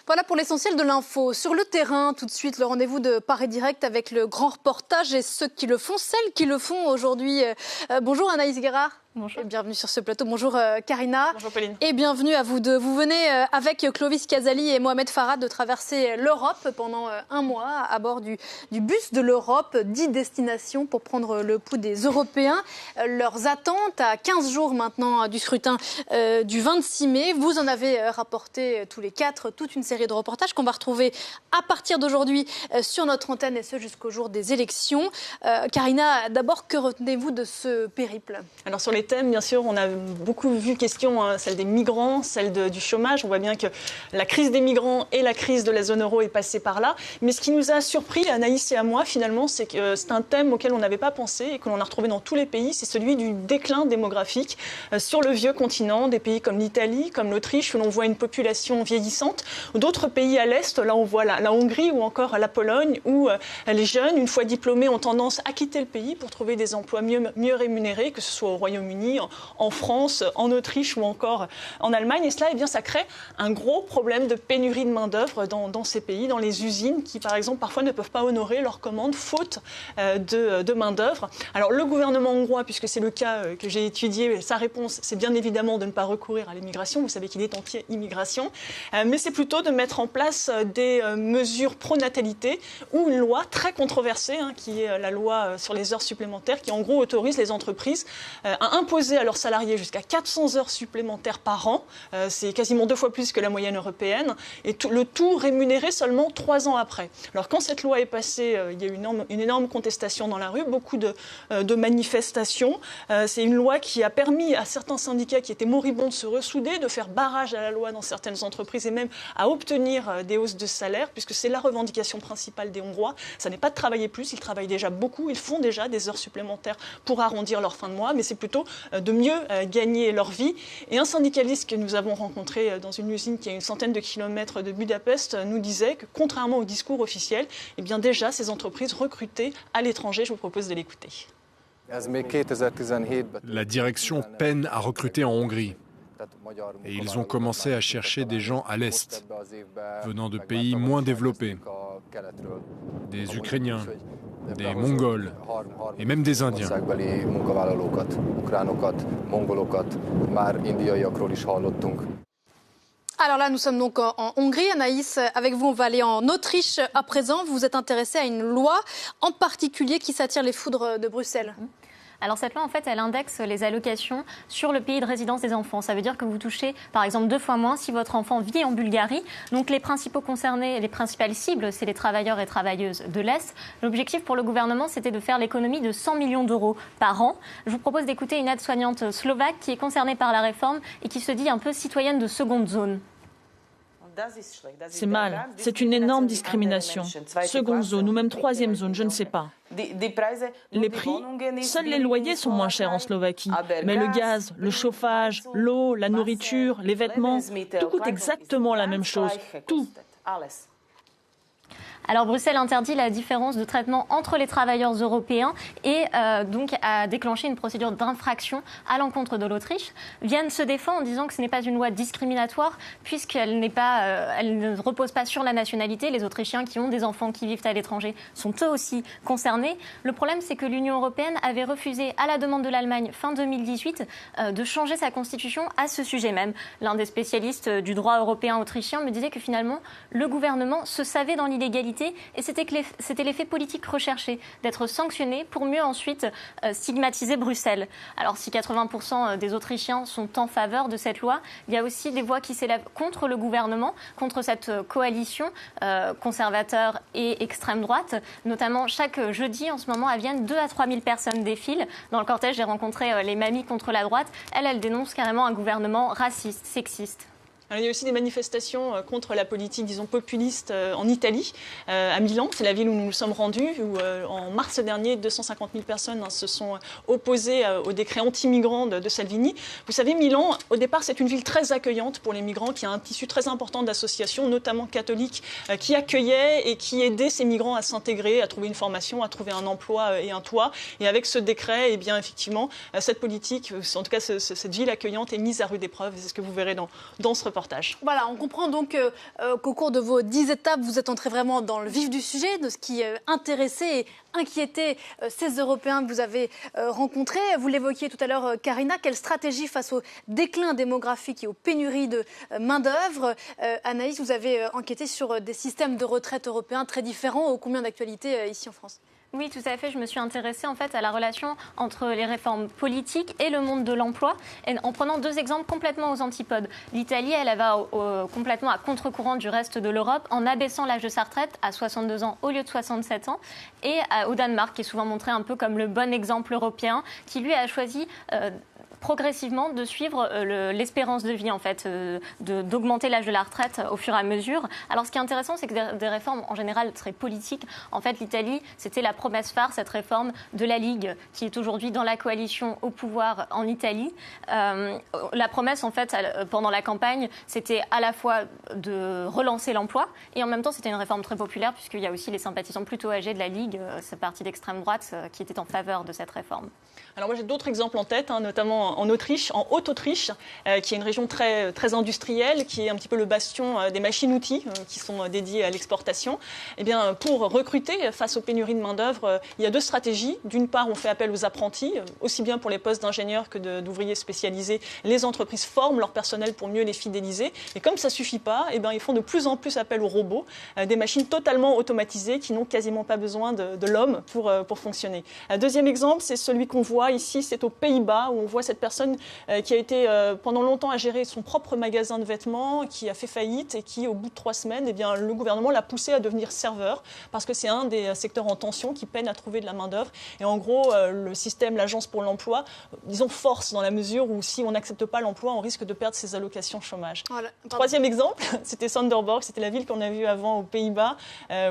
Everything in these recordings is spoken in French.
Voilà pour l'essentiel de l'info. Sur le terrain, tout de suite, le rendez-vous de Paris Direct avec le grand reportage et ceux qui le font, celles qui le font aujourd'hui. Bonjour Anaïs Guérard. Bonjour. Et bienvenue sur ce plateau. Bonjour Karina. Bonjour Pauline. Et bienvenue à vous deux. Vous venez avec Clovis Casali et Mohamed Farad de traverser l'Europe pendant un mois à bord du bus de l'Europe. 10 destinations pour prendre le pouls des Européens. Leurs attentes à 15 jours maintenant du scrutin du 26 mai. Vous en avez rapporté tous les 4 toute une série de reportages qu'on va retrouver à partir d'aujourd'hui sur notre antenne et ce jusqu'au jour des élections. Karina, d'abord, que retenez-vous de ce périple ? Alors sur les thèmes, bien sûr, on a beaucoup vu question, celle des migrants, celle du chômage. On voit bien que la crise des migrants et la crise de la zone euro est passée par là. Mais ce qui nous a surpris, Anaïs et à moi, finalement, c'est que c'est un thème auquel on n'avait pas pensé et que l'on a retrouvé dans tous les pays. C'est celui du déclin démographique sur le vieux continent, des pays comme l'Italie, comme l'Autriche, où l'on voit une population vieillissante. Ou d'autres pays à l'Est, là on voit la Hongrie ou encore la Pologne, où les jeunes, une fois diplômés, ont tendance à quitter le pays pour trouver des emplois mieux rémunérés, que ce soit au Royaume-Uni, en France, en Autriche ou encore en Allemagne. Et cela, eh bien, ça crée un gros problème de pénurie de main-d'œuvre dans ces pays, dans les usines qui, par exemple, parfois ne peuvent pas honorer leurs commandes faute de main-d'œuvre. Alors, le gouvernement hongrois, puisque c'est le cas que j'ai étudié, sa réponse, c'est bien évidemment de ne pas recourir à l'immigration. Vous savez qu'il est anti-immigration. Mais c'est plutôt de mettre en place des mesures pro-natalité ou une loi très controversée, qui est la loi sur les heures supplémentaires, qui en gros autorise les entreprises à imposer à leurs salariés jusqu'à 400 heures supplémentaires par an. C'est quasiment 2 fois plus que la moyenne européenne. Et le tout rémunéré seulement 3 ans après. Alors quand cette loi est passée, il y a eu une énorme contestation dans la rue, beaucoup de manifestations. C'est une loi qui a permis à certains syndicats qui étaient moribonds de se ressouder, de faire barrage à la loi dans certaines entreprises et même à obtenir des hausses de salaire, puisque c'est la revendication principale des Hongrois. Ça n'est pas de travailler plus, ils travaillent déjà beaucoup, ils font déjà des heures supplémentaires pour arrondir leur fin de mois, mais c'est plutôt de mieux gagner leur vie. Et un syndicaliste que nous avons rencontré dans une usine qui est à une centaine de kilomètres de Budapest nous disait que contrairement au discours officiel, eh bien déjà ces entreprises recrutaient à l'étranger. Je vous propose de l'écouter. La direction peine à recruter en Hongrie. Et ils ont commencé à chercher des gens à l'Est, venant de pays moins développés, des Ukrainiens, des Mongols et même des Indiens. Alors là, nous sommes donc en Hongrie. Anaïs, avec vous, on va aller en Autriche à présent. Vous vous êtes intéressée à une loi en particulier qui s'attire les foudres de Bruxelles. Alors cette loi, en fait, elle indexe les allocations sur le pays de résidence des enfants. Ça veut dire que vous touchez, par exemple, 2 fois moins si votre enfant vit en Bulgarie. Donc les principaux concernés, les principales cibles, c'est les travailleurs et travailleuses de l'Est. L'objectif pour le gouvernement, c'était de faire l'économie de 100 millions d'euros par an. Je vous propose d'écouter une aide-soignante slovaque qui est concernée par la réforme et qui se dit un peu citoyenne de seconde zone. C'est mal, c'est une énorme discrimination. Seconde zone ou même troisième zone, je ne sais pas. Les prix, seuls les loyers sont moins chers en Slovaquie. Mais le gaz, le chauffage, l'eau, la nourriture, les vêtements, tout coûte exactement la même chose. Tout. Alors Bruxelles interdit la différence de traitement entre les travailleurs européens et donc a déclenché une procédure d'infraction à l'encontre de l'Autriche. Vienne se défend en disant que ce n'est pas une loi discriminatoire puisqu'elle elle ne repose pas sur la nationalité. Les Autrichiens qui ont des enfants qui vivent à l'étranger sont eux aussi concernés. Le problème, c'est que l'Union européenne avait refusé à la demande de l'Allemagne fin 2018 de changer sa constitution à ce sujet même. L'un des spécialistes du droit européen autrichien me disait que finalement le gouvernement se savait dans l'illégalité et c'était l'effet politique recherché d'être sanctionné pour mieux ensuite stigmatiser Bruxelles. Alors si 80% des Autrichiens sont en faveur de cette loi, il y a aussi des voix qui s'élèvent contre le gouvernement, contre cette coalition conservateur et extrême droite. Notamment chaque jeudi en ce moment à Vienne, 2 à 3 000 personnes défilent. Dans le cortège, j'ai rencontré les mamies contre la droite. Elles dénoncent carrément un gouvernement raciste, sexiste. Alors, il y a aussi des manifestations contre la politique, disons, populiste en Italie, à Milan. C'est la ville où nous nous sommes rendus, où en mars dernier, 250 000 personnes se sont opposées au décret anti-migrants de Salvini. Vous savez, Milan, au départ, c'est une ville très accueillante pour les migrants, qui a un tissu très important d'associations, notamment catholiques, qui accueillaient et qui aidaient ces migrants à s'intégrer, à trouver une formation, à trouver un emploi et un toit. Et avec ce décret, eh bien, effectivement, cette politique, en tout cas cette ville accueillante, est mise à rude épreuve. C'est ce que vous verrez dans ce reportage. reportage. Voilà, on comprend donc qu'au cours de vos 10 étapes, vous êtes entré vraiment dans le vif du sujet, de ce qui intéressait et inquiétait ces Européens que vous avez rencontrés. Vous l'évoquiez tout à l'heure, Karina, quelle stratégie face au déclin démographique et aux pénuries de main-d'œuvre? Anaïs, vous avez enquêté sur des systèmes de retraite européens très différents, ô combien d'actualité ici en France? Oui, tout à fait. Je me suis intéressée en fait à la relation entre les réformes politiques et le monde de l'emploi, en prenant deux exemples complètement aux antipodes. L'Italie, elle va complètement à contre-courant du reste de l'Europe en abaissant l'âge de sa retraite à 62 ans au lieu de 67 ans, et au Danemark, qui est souvent montré un peu comme le bon exemple européen, qui lui a choisi progressivement de suivre l'espérance de vie, en fait, d'augmenter l'âge de la retraite au fur et à mesure. Alors, ce qui est intéressant, c'est que des réformes, en général, très politiques. En fait, l'Italie, c'était la promesse phare, cette réforme de la Ligue, qui est aujourd'hui dans la coalition au pouvoir en Italie. La promesse, en fait, pendant la campagne, c'était à la fois de relancer l'emploi, et en même temps, c'était une réforme très populaire, puisqu'il y a aussi les sympathisants plutôt âgés de la Ligue, ce parti d'extrême droite, qui était en faveur de cette réforme. Alors moi j'ai d'autres exemples en tête, notamment en Autriche, en Haute-Autriche, qui est une région très, très industrielle, qui est un petit peu le bastion des machines-outils qui sont dédiées à l'exportation. Eh bien, pour recruter face aux pénuries de main-d'œuvre, il y a deux stratégies. D'une part, on fait appel aux apprentis, aussi bien pour les postes d'ingénieurs que d'ouvriers spécialisés. Les entreprises forment leur personnel pour mieux les fidéliser. Et comme ça ne suffit pas, eh bien, ils font de plus en plus appel aux robots, des machines totalement automatisées qui n'ont quasiment pas besoin de l'homme pour fonctionner. Un deuxième exemple, c'est celui qu'on voit ici, c'est aux Pays-Bas, où on voit cette personne qui a été pendant longtemps à gérer son propre magasin de vêtements, qui a fait faillite et qui, au bout de 3 semaines, eh bien, le gouvernement l'a poussé à devenir serveur, parce que c'est un des secteurs en tension qui peine à trouver de la main-d'œuvre. Et en gros, le système, l'agence pour l'emploi, disons, force dans la mesure où si on n'accepte pas l'emploi, on risque de perdre ses allocations chômage. Voilà. Troisième exemple, c'était Sonderborg, c'était la ville qu'on a vue avant aux Pays-Bas,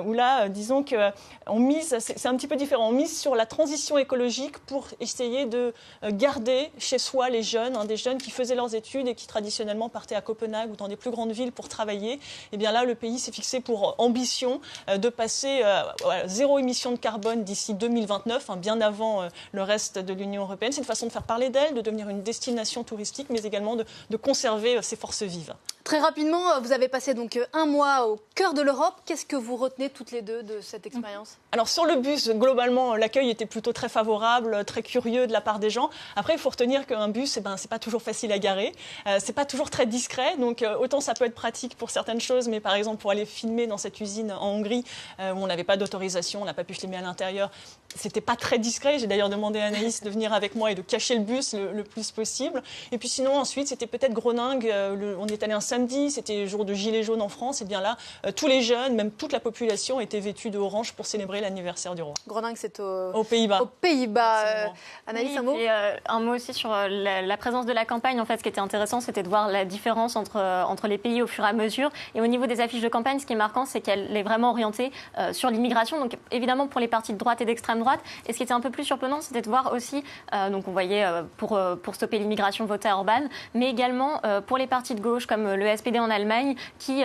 où là, disons qu'on mise, c'est un petit peu différent, on mise sur la transition écologique pour essayer de garder chez soi les jeunes, des jeunes qui faisaient leurs études et qui traditionnellement partaient à Copenhague ou dans des plus grandes villes pour travailler. Et bien là, le pays s'est fixé pour ambition de passer à 0 émission de carbone d'ici 2029, bien avant le reste de l'Union européenne. C'est une façon de faire parler d'elle, de devenir une destination touristique, mais également de conserver ses forces vives. Très rapidement, vous avez passé donc 1 mois au cœur de l'Europe. Qu'est-ce que vous retenez toutes les deux de cette expérience? Alors sur le bus, globalement, l'accueil était plutôt très favorable, très curieux de la part des gens. Après, il faut retenir qu'un bus, c'est pas toujours facile à garer, c'est pas toujours très discret. Donc autant ça peut être pratique pour certaines choses, mais par exemple pour aller filmer dans cette usine en Hongrie, où on n'avait pas d'autorisation, on n'a pas pu filmer à l'intérieur, c'était pas très discret. J'ai d'ailleurs demandé à Anaïs de venir avec moi et de cacher le bus le plus possible. Et puis sinon, ensuite, c'était peut-être Groningue. On est allé un samedi, c'était le jour de Gilets jaunes en France. Et bien là, tous les jeunes, même toute la population, étaient vêtus de orange pour célébrer l'anniversaire du roi. Groningue, c'est aux Pays-Bas. Aux Pays-Bas. Anaïs, oui, un mot? Et un mot aussi sur la présence de la campagne. En fait, ce qui était intéressant, c'était de voir la différence entre les pays au fur et à mesure. Et au niveau des affiches de campagne, ce qui est marquant, c'est qu'elle est vraiment orientée sur l'immigration. Donc évidemment pour les partis de droite et d'extrême droite. Et ce qui était un peu plus surprenant, c'était de voir aussi, donc on voyait pour stopper l'immigration voter à Orban, mais également pour les partis de gauche comme le SPD en Allemagne, qui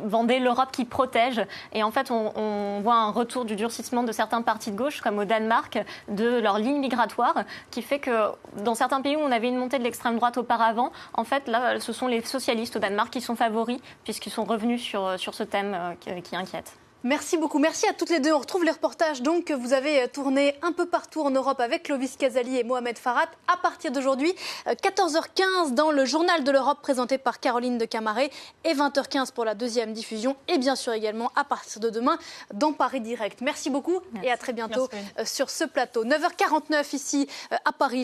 vendaient l'Europe qui protège. Et en fait, on voit un retour du durcissement de certains partis de gauche, comme au Danemark, de leur ligne migratoire, qui fait que dans certains pays où on avait une montée de l'extrême droite auparavant, en fait, là, ce sont les socialistes au Danemark qui sont favoris, puisqu'ils sont revenus sur ce thème qui inquiète. Merci beaucoup. Merci à toutes les deux. On retrouve les reportages donc, que vous avez tournés un peu partout en Europe avec Clovis Casali et Mohamed Farhat à partir d'aujourd'hui, 14h15 dans le Journal de l'Europe présenté par Caroline de Camaret et 20h15 pour la deuxième diffusion et bien sûr également à partir de demain dans Paris Direct. Merci beaucoup. Merci. Et à très bientôt sur ce plateau. 9h49 ici à Paris.